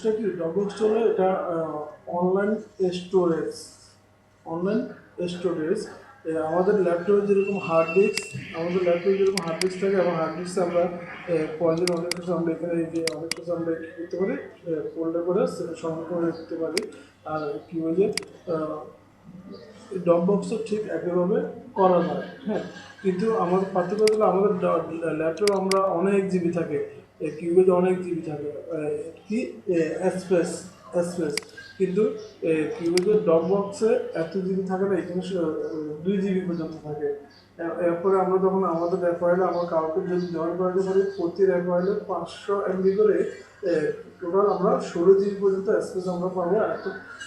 ড্রপবক্সটা কি? ড্রপবক্স হলো এটা অনলাইন স্টোরেজ। অনলাইন স্টোরেজ আমাদের ল্যাপটপে যেরকম হার্ড ডিস্ক, থাকে, এবং হার্ড ডিস্কে আমরা প্রয়োজন অনেক কিছু আমরা এখানে এই যে অনেক কিছু আমরা কী করতে পারি, ফোল্ডার করে সংগ্রহ করে রাখতে পারি। আর কী বলে যে ড্রপবক্সও ঠিক একইভাবে করা যায়, হ্যাঁ। কিন্তু আমার পার্থক্য হলো আমাদের ল্যাপটপ আমরা অনেক জিবি থাকে, কিউবেজে অনেক জিবি থাকে, কি স্পেস স্পেস কিন্তু কিউবেজের ড্রপবক্সে এত জিবি থাকে না, এখানে 2 জিবি পর্যন্ত থাকে। এরপরে আমরা যখন আমাদের ফাইলে আমরা কাউকে যদি জয়েন করাতে পারি, প্রতি ফাইলে 500 MB করে টোটাল আমরা 16 জিবি পর্যন্ত স্পেস আমরা পাবো। এত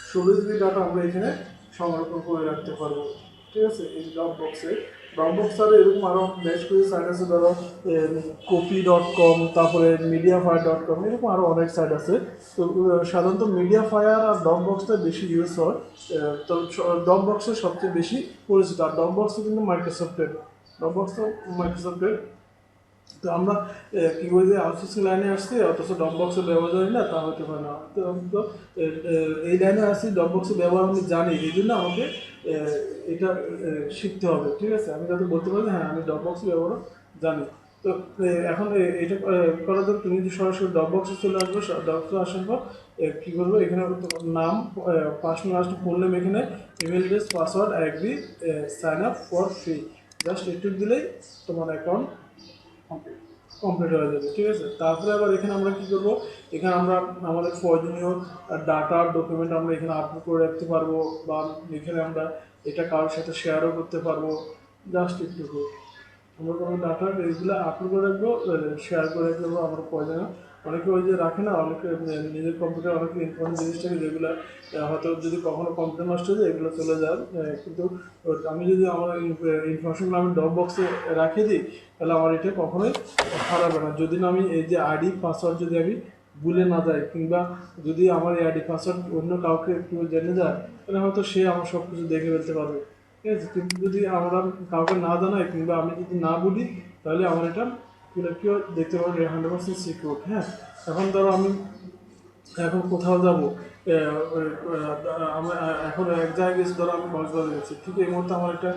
16 জিবি ডাটা আমরা এখানে সংরক্ষণ করে রাখতে পারবো, ঠিক আছে। এই ড্রপবক্স আর এরকম আরও বেশ কিছু সাইট আছে, ধরো copy.com, তারপরে mediafire.com, এরকম আরও অনেক সাইট আছে। তো সাধারণত মিডিয়াফায়ার আর ড্রপবক্সটা বেশি ইউজ হয়। তো ড্রপবক্সের সবচেয়ে বেশি পরিচিত, আর ড্রপবক্সও কিন্তু মাইক্রোসফটের। তো আমরা কী বলি যে আউটসোর্সিং লাইনে আসছি, অথচ ড্রপবক্সের ব্যবহার জানি না, তা হতে পারে না। তো এই লাইনে আসছি, ড্রপবক্সের ব্যবহার আমি জানি, এই জন্য আমাকে এটা শিখতে হবে, ঠিক আছে। আমি যাতে বলতে পারি হ্যাঁ আমি ড্রপবক্সের ব্যবহার জানি। তো এখন এটা করার জন্য তুমি যদি সরাসরি ড্রপবক্সে চলে আসবে, ড্রপবক্সে আসার পর কী করবো, এখানে নাম, পার্সোনাল লাস্ট ফুল নেম, এখানে email address, password, agree, sign up for free, just একটু দিলেই তোমার অ্যাকাউন্ট কমপ্লিট হয়ে যাবে, ঠিক আছে। তারপরে আবার এখানে আমরা কী করবো, এখানে আমরা আমাদের প্রয়োজনীয় ডাটা ডকুমেন্ট আমরা এখানে আপলোড করে রাখতে পারবো, বা এখানে আমরা এটা কারোর সাথে শেয়ারও করতে পারবো। জাস্ট একটু আমরা কোনো ডাটা এইগুলো আপলোড করে রাখবো, শেয়ার করে রাখবো আমার প্রয়োজনীয়। অনেকে ওই যে রাখে না, অনেকে নিজের কম্পিউটার অনেক ইম্পর্টেন্ট জিনিস থাকে, যেগুলো হয়তো যদি কখনো কম্পিউটার নষ্ট হয়ে যায় এগুলো চলে যায়। কিন্তু আমি যদি আমার ইনফরমেশনগুলো আমি ড্রপবক্সে রাখে দিই, তাহলে আমার এটা কখনোই হারাবে না। যদি না আমি এই যে আইডি পাসওয়ার্ড যদি আমি ভুলে না যাই, কিংবা যদি আমার এই আইডি পাসওয়ার্ড অন্য কাউকে কেউ জেনে যায়, তাহলে হয়তো সে আমার সব কিছু দেখে ফেলতে পারবে, ঠিক আছে। কিন্তু যদি আমরা কাউকে না জানাই, কিংবা আমি যদি না বলি, তাহলে আমার এটা কেউ দেখতে পারবে 100% সিকিউর, হ্যাঁ। এখন ধরো আমি এখন কোথাও যাবো, আমি এখন এক জায়গায় গেছি, ধরো আমি কক্সবাজার গেছি, ঠিক এই মুহূর্তে আমার একটা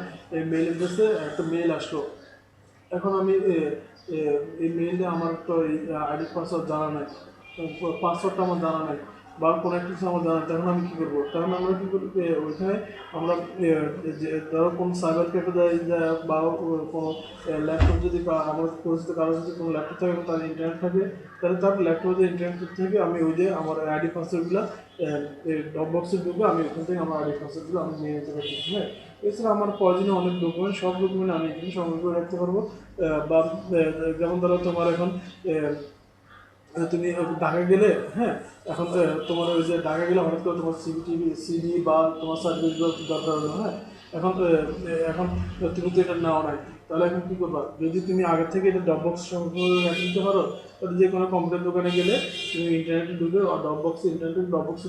মেইল অ্যাড্রেসে একটা মেইল আসলো। এখন আমি এই মেইলে আমার তো এই আইডি পাসওয়ার্ড জানা নাই, পাসওয়ার্ডটা আমার জানা নাই, বা কোনো একটা কিছু আমার জানা, তখন আমি কী করবো? তখন আমরা কী করি, ওইখানে আমরা যে ধরো কোনো সাইবার ক্যাফে যায়, বা কোনো ল্যাপটপ যদি আমার পরিচিত কারো যদি কোনো ল্যাপটপ থাকে এবং তার ইন্টারনেট থাকে, তাহলে তার ল্যাপটপে যে ইন্টারনেট থেকে আমি ওই যে আমার আইডি পাসওয়ার্ডগুলো ড্রপবক্সে ঢুকবে, আমি ওখান থেকে আমার আইডি পাসওয়ার্ডগুলো আমি নিয়ে যেতে পারছি, হ্যাঁ। এছাড়া আমার প্রয়োজনীয় অনেক ডকুমেন্ট, সব ডকুমেন্ট আমি এখানে সংগ্রহ করে রাখতে পারবো। বা যেমন ধরো তোমার এখন তুমি ঢাকা গেলে, হ্যাঁ, এখন তোমার ওই যে ঢাকা গেলে হঠাৎ করে তোমার সিডি বা তোমার সার্টিফিকেট দরকার হবে, হ্যাঁ। এখন এখন তুমি তো এটা নাও নাই, তাহলে এখন কী করবা? যদি তুমি আগে থেকে এটা ড্রপবক্স সংগ্রহ রেখে দিতে পারো, তাহলে যে কোনো কম্পিউটার দোকানে গেলে তুমি ইন্টারনেটে ঢুকে ড্রপবক্সে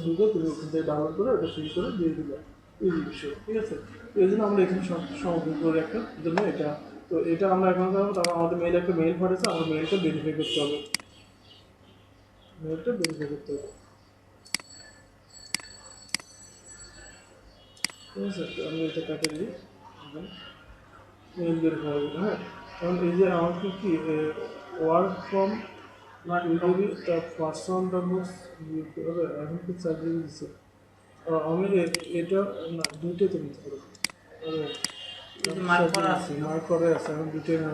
ঢুকে তুমি ওখান থেকে ডাউনলোড করে ওটা ফ্রি করে দিয়ে দিলে, এই বিষয়, ঠিক আছে। তো এই জন্য আমরা এখানে সংগ্রহ করে রাখার জন্য এটা, তো এটা আমরা এখন করবো। তারপর আমাদের একটা মেইল পাঠাচ্ছে, আমার মেইলটা ভেরিফাই করতে হবে, মেইলটা ভেরিফাই করতে হবে, ঠিক আছে। তো আমি এটা কাটে দিই, মেইল ভেরিফাই হবে, হ্যাঁ। কারণ এই যে আমাকে কি ওয়ার্ক ফ্রম না ইউজুয়ালি দ্য পার্সন ড্রপবক্স হবে, এখন কি 4 GB দিচ্ছে। আমি এটা না দুইটাতে নিতে পারবো, মার্ক করে আছে, এখন দুটোই না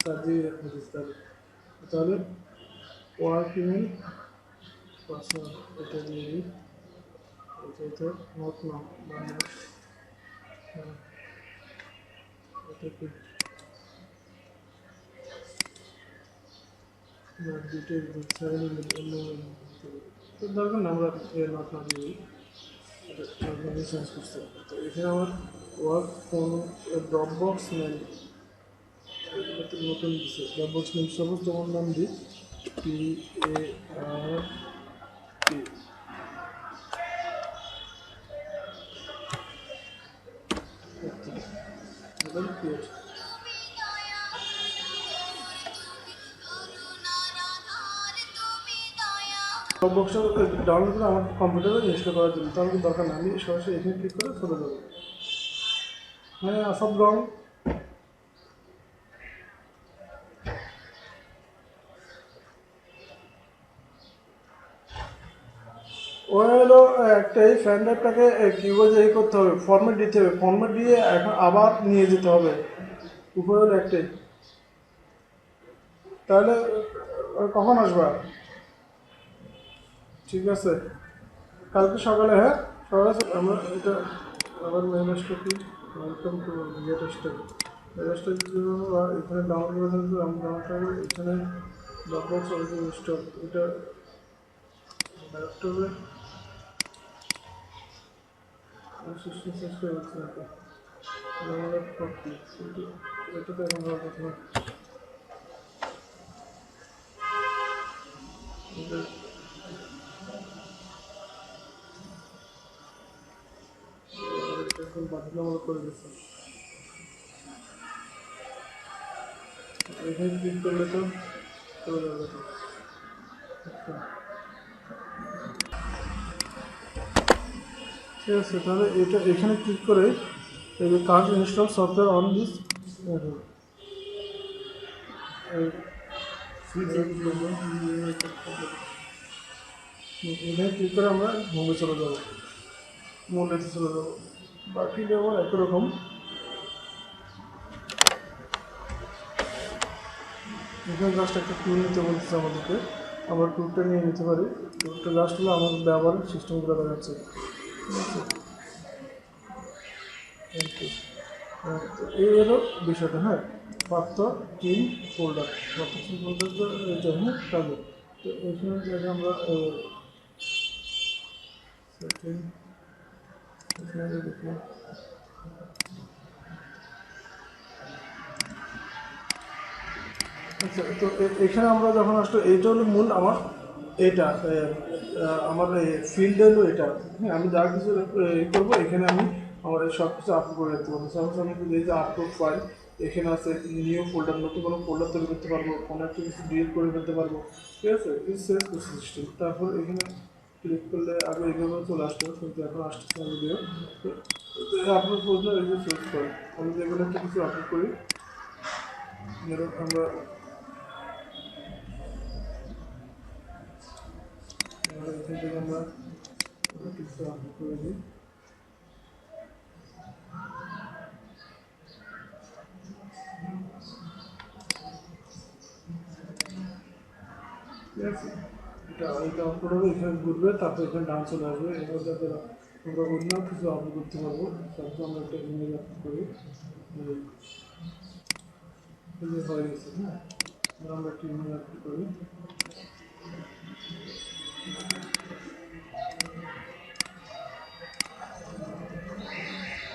4 GB রেখে দিচ্ছে। তাহলে ওয়ার্ক ইমেল পার্সন, এটা দিয়ে দিই, এটা নোট নাম মাইনাস, এটা কি না দুটোই দরকার না, আমরা নোট নাম দিই, এটা চেঞ্জ করতে হবে। তো এখানে আমার ওয়ার্ক ফ্রম ড্রপবক্স নেম, নতুন দিচ্ছে ড্রপবক্স নেম, সাপোজ তোমার নাম দিই PART, বক্সটা ডাউনলোড করে আমার কম্পিউটারে ইনস্টল করার জন্য, তাহলে কি দরকার না, আমি সরাসরি এখানে ক্লিক করে চলে যাবো। হ্যাঁ সব রং ও হলো একটাই ফ্যান ড্রাইভটাকে কিবোর্ডে করতে হবে, ফরম্যাট দিতে হবে, ফরম্যাট দিয়ে এখন আবার নিয়ে যেতে হবে। উপরে হলো একটাই। তাহলে কখন আসবা? ঠিক আছে, কালকে সকালে। হ্যাঁ সকালে আমরা এটা আবার মেগাস্টক কি ওয়েলকাম টু গেট স্টাক মেগাস্টক এখানে ডাউনলোড করে থাকবে। আমি ডাউনলোড এখানে ড্রপবক্স অলরেডি ইনস্টল, এটা ল্যাপটপে সিস্টেম শেষ করে হচ্ছে না, ডাউনলোড করতে কিন্তু এটা তো এখন হওয়ার কথা না। এটা এখন বাধ্যতামূলক করে দিচ্ছে। এখানে ক্লিক করলে তো চলে যাবে তো। আচ্ছা ঠিক আছে, তাহলে এটা এখানে ক্লিক করে এই যে card install software on this এখানে ক্লিক করে আমরা হোমে চলে যাবো, মূল্যতে চলে যাবো। বাকি ব্যবহার একই রকম। এখানে জাস্ট একটা ট্যুর নিতে বলতেছে আমাদেরকে, আমরা ট্যুরটা নিয়ে নিতে পারি। ট্যুরটা জাস্ট হলো আমাদের ব্যবহারের সিস্টেমগুলো দেখাচ্ছে। ঠিক আছে, তো এই হলো বিষয়টা। হ্যাঁ পাত্র টিম ফোল্ডার, পাত্র টিম ফোল্ডার এটা হ্যাঁ কাজে। তো এখানে জায়গায় আমরা সেটিং এখানে দেখি। আচ্ছা, তো এখানে আমরা যখন আসলে এইটা হলো মূল আমার এটা আমার ফিল্ড হলো এটা। হ্যাঁ আমি যা কিছু করবো এখানে আমি আমার সব কিছু আপলোড করে রাখতে পারবো। সাপোজ আমি এই যে আপলোড ফাইল, এখানে আছে নিউ ফোল্ডার, নতুন কোনো ফোল্ডার তৈরি করতে পারবো, কোনো একটা কিছু ডিলিট করে ফেলতে পারবো। ঠিক আছে, এই সেভ সিস্টেম। তারপর এখানে ক্লিক করলে আগে এইভাবে চলে আসতো, কিন্তু এখন আসতেছে না যদিও। আপলোড করলে এই যে সেভ করে আমি যেগুলো একটা কিছু আপলোড করি, ধরো আমরা এখান থেকে আমরা কিছু আপলোড করে দিই। ঠিক আছে, এটা আপলোড হবে, এখানে ঘুরবে, তারপর এখানে ডান চলে আসবে। এবার যাতে আমরা অন্য কিছু আপলোড করতে পারবো, তারপর আমরা একটা ইমেজ আপলোড করি। হয়ে গেছে। হ্যাঁ আমরা একটা ইমেজ আপলোড করি।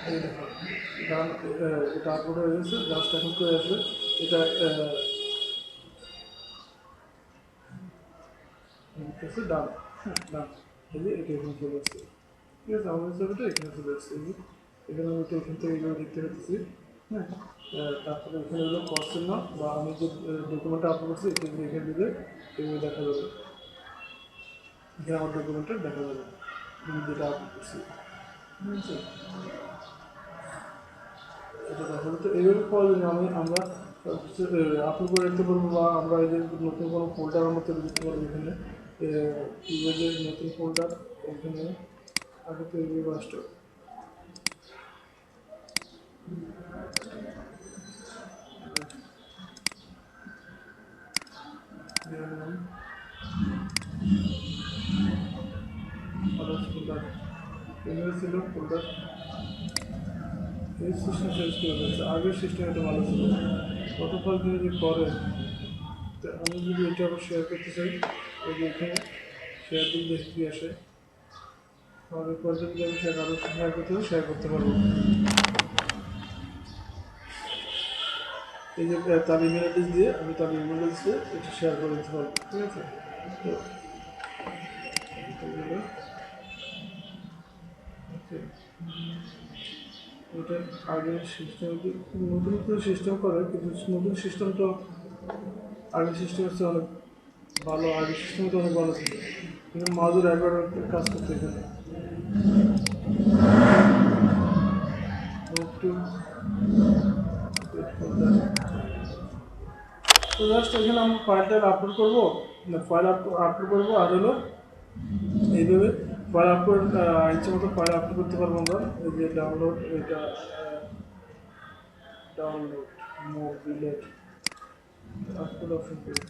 এই দেখো ডান, এটা আপলোড হয়ে গেছে। জাস্ট এখন করে আসবে এটা ডান। হ্যাঁ ডান, এই যে এটা এখানে চলে আসছে। ঠিক আছে, আমাদের ছবিটা এখানে চলে আসছে। এই যে এখানে আমি তো এখান থেকে এগুলো দেখতে পাচ্ছি। হ্যাঁ তারপরে এখানে হলো কোশ্চেন না, বা আমি যে ডকুমেন্টটা আপলোড করছি এটা এখানে দিলে এগুলো দেখা যাবে। এখানে আমার ডকুমেন্টটা দেখা যাবে আমি যেটা আপলোড করছি। ঠিক আছে, এটা দেখা যাবে। তো এইভাবে প্রয়োজনে আমরা কিছু আপলোড করে রাখতে পারবো, বা আমরা এই যে নতুন কোনো ফোল্ডার আমরা তৈরি করতে পারবো। এখানে কিবোর্ডের নতুন ফোল্ডার এখানে আগে তৈরি আসতো। ফোল্ডার এগুলো ছিল ফোল্ডার, এই সিস্টেম চেঞ্জ করে দিচ্ছে। আগের সিস্টেম এটা ভালো ছিল, কতক্ষণ ধরে যে করে। তো আমি যদি এটা আবার শেয়ার করতে চাই, ওই যে এখানে শেয়ার দিন দেখে কি আসে, আমাদের পর যদি আমি আরও শেয়ার করতে হবে শেয়ার করতে পারবো। এই যে তার ইমেল অ্যাড্রেস দিয়ে আমি তার ইমেল অ্যাড্রেস দিয়ে এটা শেয়ার করে দিতে পারবো। ঠিক আছে, তো এটা আগের সিস্টেম নতুন করে সিস্টেম করে, কিন্তু নতুন সিস্টেম তো আগের সিস্টেম হচ্ছে অনেক ভালো, আগের সিস্টেম তো অনেক ভালো ছিল। এখানে মাউজের একবার কাজ করতে এখানে একটু তো জাস্ট এখানে আমরা ফাইলটা আপলোড করবো, ফাইল আপলোড করবো আর হলো এইভাবে ফাইল আপলোড ইচ্ছে মতো ফাইল আপলোড করতে পারবো আমরা। এই যে ডাউনলোড, এটা ডাউনলোড মোবিলেট আপলোড অপশন করবো।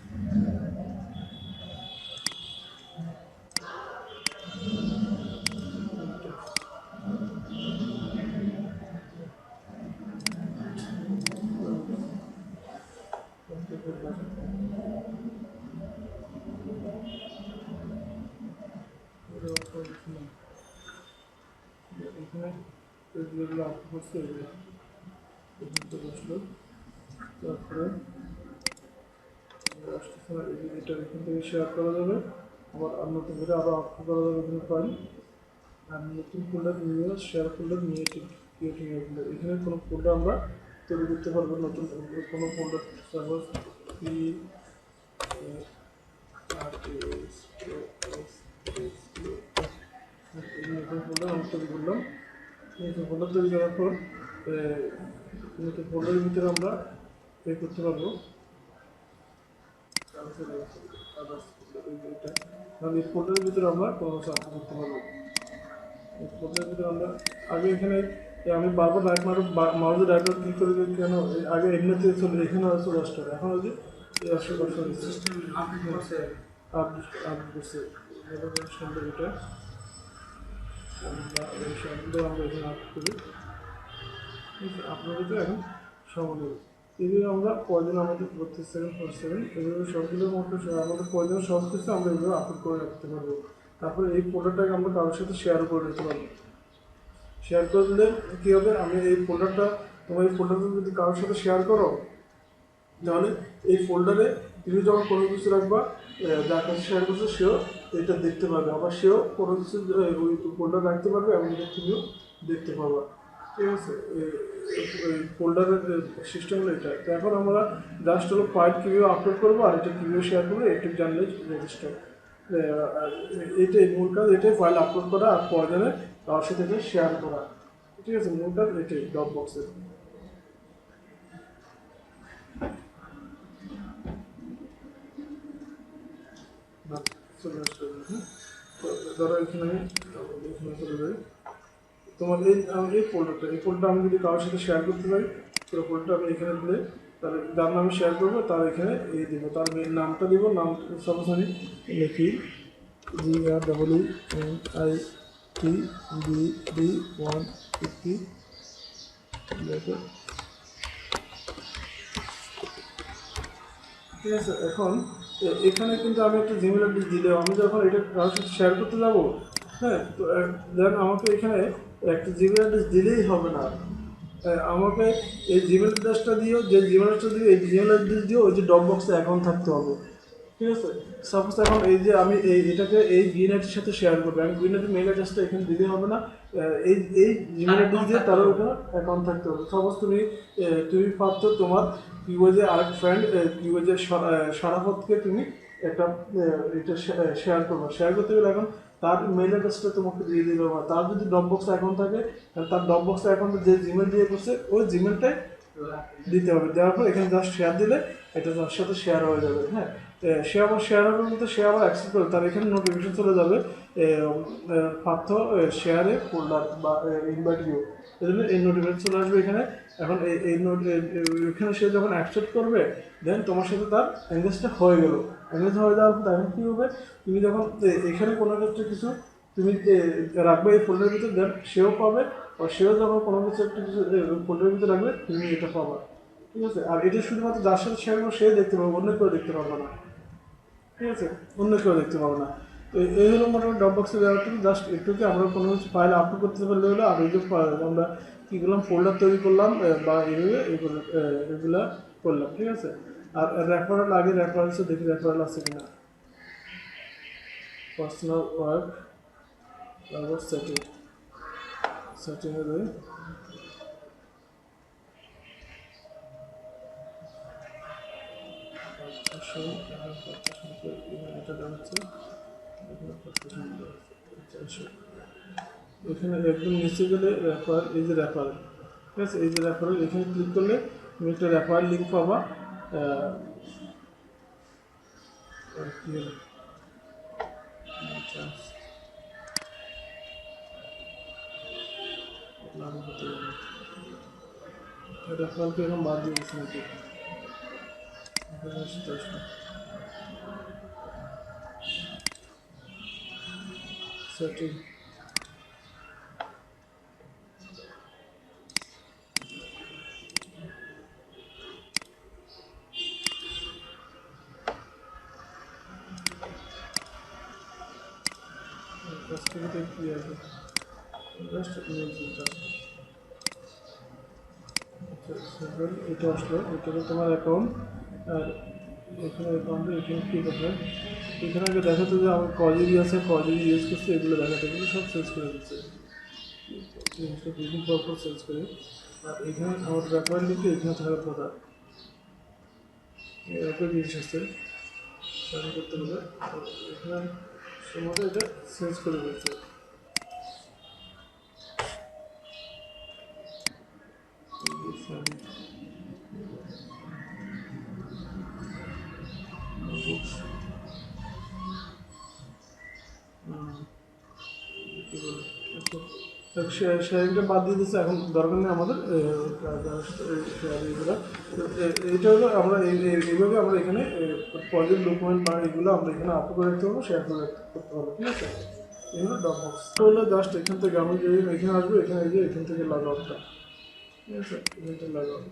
এখানে যেগুলো আপলোড করছে এগুলো বসলো, তারপরে এটা এখান থেকে শেয়ার করা যাবে, আবার আর নতুন করে আরও আপলোড করা যাবে এখানে ফাইল। আর নতুন ফোল্ডার নিয়ে শেয়ার ফোল্ডার নিয়ে ক্রিয়েটিং ফোল্ডার, এখানে কোনো ফোল্ডার আমরা তৈরি করতে পারবো, নতুন কোনো folder suppose P R S নতুন ফোল্ডার আমি তৈরি করলাম। নতুন ফোল্ডার তৈরি করার পর নতুন ফোল্ডারের ভিতরে আমরা পে করতে পারবো। এই ফোল্ডারের ভিতরে আমরা কোনো কিছু আপলোড করতে পারবো। এই ফোল্ডারের ভিতরে আমরা আগে এখানে আমি বারবার রাইট মাউসের রাইট ক্লিক করে দিই কেন, আগে এমনিতে চলে এখানে চলে আসতে হবে, এখন ওই যে এই আসলে কথা হচ্ছে আপডেট করছে সুন্দর এটা আমরা এখানে আপলোড করি। আপনার ভিতরে এখন সমাধান এগুলো আমরা প্রয়োজন আমাদের 32 সেকেন্ড 4 সেকেন্ড এগুলো সবগুলোর মধ্যে আমাদের প্রয়োজন সব কিছু আমরা এগুলো আপলোড করে রাখতে পারবো। তারপরে এই ফোল্ডারটাকে আমরা কারোর সাথে শেয়ার করে নিতে পারবো। শেয়ার করে দিলে কী হবে, আমি এই ফোল্ডারটা তোমার এই ফোল্ডারটা যদি কারোর সাথে শেয়ার করো তাহলে এই ফোল্ডারে তুমি যখন কোনো কিছু রাখবা যার কাছে শেয়ার করছো সেও এটা দেখতে পাবে, আবার সেও কোনো কিছু ওই ফোল্ডার রাখতে পারবে এবং এটা তুমিও দেখতে পাবা। ঠিক আছে, এই ফোল্ডারের সিস্টেম হলো এটা। তো এখন আমরা জাস্ট হলো ফাইল কীভাবে আপলোড করবো আর এটা কীভাবে শেয়ার করবো, অ্যাক্টিভ জার্নাল রেজিস্টার, এটাই মূল কাজ, এটাই ফাইল আপলোড করা আর প্রয়োজনে তার সাথে শেয়ার করা। ঠিক আছে, মূল কাজ এটাই ড্রপ বক্সের। ধরো এখানে চলে যাই, তোমার এই ফোল্ডারটা আমি যদি কারোর সাথে শেয়ার করতে পারি, পুরো ফোল্ডারটা আমি এখানে দিলে তাহলে যার নামে শেয়ার করবো তার এখানে এই দিব, তার নামটা দিব, নাম সাপোজ আমি লিখি GREITBD150। ঠিক আছে, এখন এখানে কিন্তু আমি একটা জিমেল অ্যাড্রেস দিলেও আমি যখন এটা কারোর সাথে শেয়ার করতে যাবো, হ্যাঁ, তো দেন আমাকে এখানে একটা জিমেল অ্যাড্রেস দিলেই হবে না, আমাকে এই জিমেল অ্যাড্রেসটা দিও, যে জিমেল অ্যাড্রেসটা দিও এই জিমেল অ্যাড্রেস দিও ওই যে ড্রপ বক্সে অ্যাকাউন্ট থাকতে হবে। ঠিক আছে, সাপোজ এখন এই যে আমি এটাকে এই গ্রিনেটের সাথে শেয়ার করবো, আমি গ্রিনেটের মেল অ্যাড্রেসটা এখানে দিলে হবে না, এই জিমেল অ্যাড্রেস দিয়ে তার ওখানে অ্যাকাউন্ট থাকতে হবে। সাপোজ তুমি পারতো তোমার কিউএজে আরেক ফ্রেন্ড কিউএজে সারাফতকে তুমি একটা এটা শেয়ার করবো, শেয়ার করতে গেলে এখন তার মেল অ্যাড্রেসটা তোমাকে দিয়ে দিতে হবে। তার যদি ড্রপ বক্স অ্যাকাউন্ট থাকে তাহলে তার ড্রপ বক্স অ্যাকাউন্টে যে জিমেল দিয়ে করছে ওই জিমেলটাই দিতে হবে, দেওয়ার পর এখানে জাস্ট শেয়ার দিলে এটা তার সাথে শেয়ার হয়ে যাবে। হ্যাঁ, সে আবার শেয়ার হবে বলতে সে আবার অ্যাক্সেপ্ট করে তার এখানে নোটিফিকেশন চলে যাবে পার্থ শেয়ারে ফোল্ডার বা ইনভাইট ইউ, এই জন্য এই নোটিফিকেশন চলে আসবে এখানে। এখন এখানে সে যখন অ্যাকসেপ্ট করবে দেন তোমার সাথে তার এঙ্গেজটা হয়ে গেল। এঙ্গেজ হয়ে যাওয়ার পর এখন কী হবে, তুমি যখন এখানে কোনো ক্ষেত্রে কিছু তুমি রাখবে এই ফোল্ডারের ভিতরে, দেন সেও পাবে, আর সেও যখন কোনো কিছু একটা কিছু ফোল্ডারের ভিতরে রাখবে তুমি এটা পাবা। ঠিক আছে, আর এটা শুধুমাত্র যার সাথে শেয়ার করবো সে দেখতে পাবে, অন্য কেউ দেখতে পারবে না। ঠিক আছে, অন্য কেউ দেখতে পাবো না। তো এই হলো মোটামুটি ড্রপ বক্সের ব্যাপারটা, জাস্ট একটুকে আমরা কোনো কিছু ফাইল আপলোড করতে পারলে হলো। আর এই যে আমরা কী করলাম ফোল্ডার তৈরি করলাম বা এইভাবে এগুলো করলাম। ঠিক আছে, আর রেফারেল আগে রেফারেন্সে দেখি রেফারেল আছে কিনা, পার্সোনাল ওয়ার্ক, তারপর সেটিংয়ে যাই, এটা দেওয়া হচ্ছে এখানে একদম নিচে গেলে রেফার, এই যে রেফার, ঠিক আছে, এই যে রেফারেল এখানে ক্লিক করলে তুমি একটা রেফার লিঙ্ক পাবা। কি হলো? রেফারেলকে এরকম বাদ দিয়ে দিচ্ছি নাকি? সেটিং কাস্টমারতে কি আছে? জাস্ট এটা সেভেন, এটা আসলো, এটা হলো তোমার অ্যাকাউন্ট। আর এখানে অ্যাকাউন্টে এখানে কী করবে, এখানে আগে দেখাতে যে আমার কজিবি আছে, কজিবি ইউজ করছে, এগুলো দেখাতে, এগুলো সব চেঞ্জ করে দিচ্ছে, জিনিসটা দুদিন পর পর চেঞ্জ করে। আর এখানে আমার রেফারেল লিখে এখানে থাকার কথা, একটা জিনিস আছে সাইন করতে হবে, এখানে সময় এটা চেঞ্জ করে দিচ্ছে। শেয়ারিংটা বাদ দিয়ে দিচ্ছে, এখন দরকার নেই আমাদের শেয়ারিংগুলো। এইটা হলো আমরা এইভাবে আমরা এখানে প্রজেক্ট ডকুমেন্ট বা এগুলো আমরা এখানে আপলোড করে রাখতে পারবো, শেয়ার করে করতে পারবো, ঠিক আছে। এই হলো ডকবক্স হলো, জাস্ট এখান থেকে আমি যে এখানে আসবো, এখানে গিয়ে এখান থেকে লগ আউটটা, ঠিক আছে, এখানটা লগ আউট।